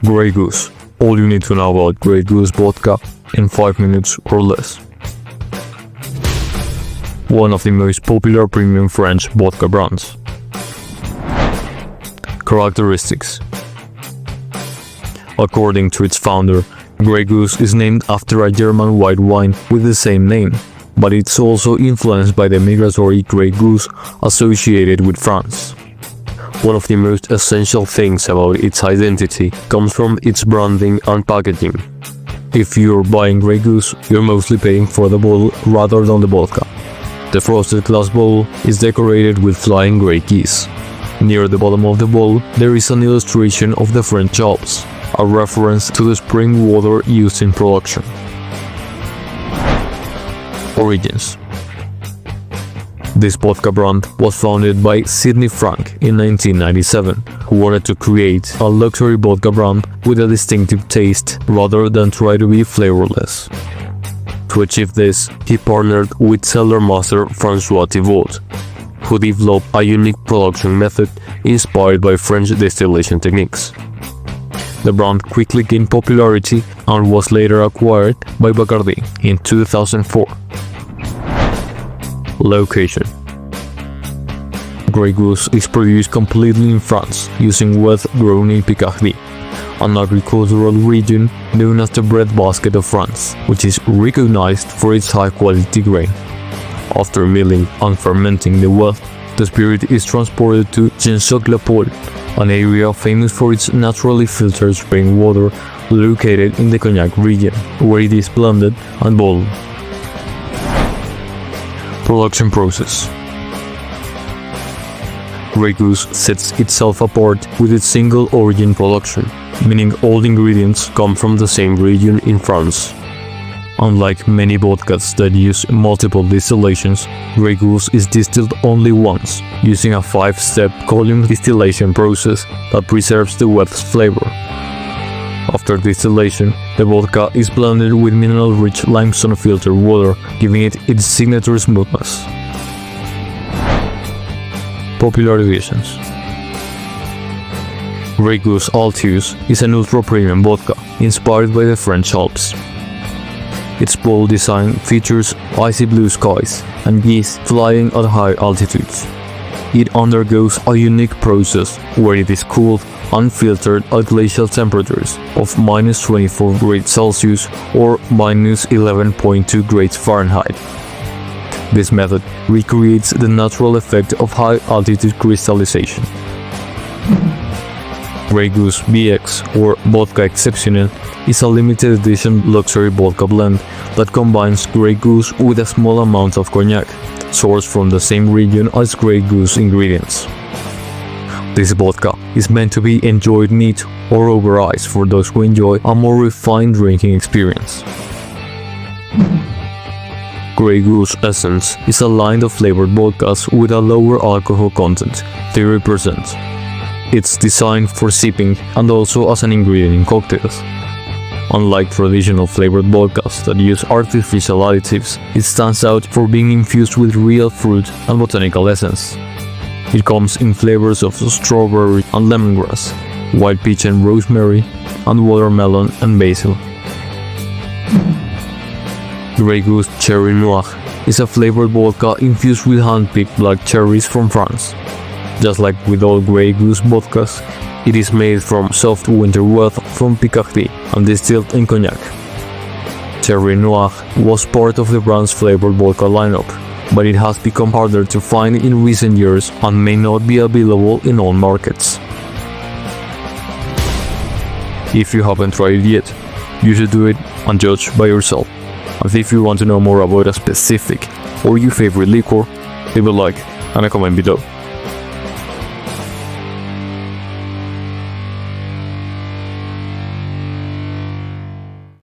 Grey Goose. All you need to know about Grey Goose Vodka in 5 minutes or less. One of the most popular premium French vodka brands. Characteristics. According to its founder, Grey Goose is named after a German white wine with the same name, but it's also influenced by the migratory Grey Goose associated with France. One of the most essential things about its identity comes from its branding and packaging. If you're buying Grey Goose, you're mostly paying for the bottle rather than the vodka. The frosted glass bowl is decorated with flying grey geese. Near the bottom of the bowl, there is an illustration of the French Alps, a reference to the spring water used in production. Origins. This vodka brand was founded by Sidney Frank in 1997, who wanted to create a luxury vodka brand with a distinctive taste rather than try to be flavorless. To achieve this, he partnered with cellar master François Thibault, who developed a unique production method inspired by French distillation techniques. The brand quickly gained popularity and was later acquired by Bacardi in 2004. Location. Grey Goose is produced completely in France using wheat grown in Picardy, an agricultural region known as the breadbasket of France, which is recognized for its high-quality grain. After milling and fermenting the wheat, the spirit is transported to Gensoc-la-Pole, an area famous for its naturally filtered spring water located in the Cognac region, where it is blended and bottled. Production process. Grey Goose sets itself apart with its single origin production, meaning all ingredients come from the same region in France. Unlike many vodkas that use multiple distillations, Grey Goose is distilled only once, using a 5-step column distillation process that preserves the wheat's flavor. After distillation, the vodka is blended with mineral-rich limestone filtered water, giving it its signature smoothness. Popular editions. Grey Goose Altius is an ultra-premium vodka inspired by the French Alps. Its bold design features icy blue skies and geese flying at high altitudes. It undergoes a unique process where it is cooled and filtered at glacial temperatures of -24 degrees Celsius or -11.2 degrees Fahrenheit. This method recreates the natural effect of high-altitude crystallization. Grey Goose VX, or Vodka Exceptionnel, is a limited edition luxury vodka blend that combines Grey Goose with a small amount of cognac, sourced from the same region as Grey Goose ingredients. This vodka is meant to be enjoyed neat or over ice for those who enjoy a more refined drinking experience. Grey Goose Essence is a line of flavored vodkas with a lower alcohol content, 30%. It's designed for sipping and also as an ingredient in cocktails. Unlike traditional flavored vodkas that use artificial additives, it stands out for being infused with real fruit and botanical essence. It comes in flavors of strawberry and lemongrass, white peach and rosemary, and watermelon and basil. Grey Goose Cherry Noir is a flavored vodka infused with hand-picked black cherries from France. Just like with all Grey Goose vodkas, it is made from soft winter wheat from Picardy and distilled in cognac. Cherry Noir was part of the brand's flavored vodka lineup, but it has become harder to find in recent years and may not be available in all markets. If you haven't tried it yet, you should do it and judge by yourself. And if you want to know more about a specific or your favorite liquor, leave a like and a comment below.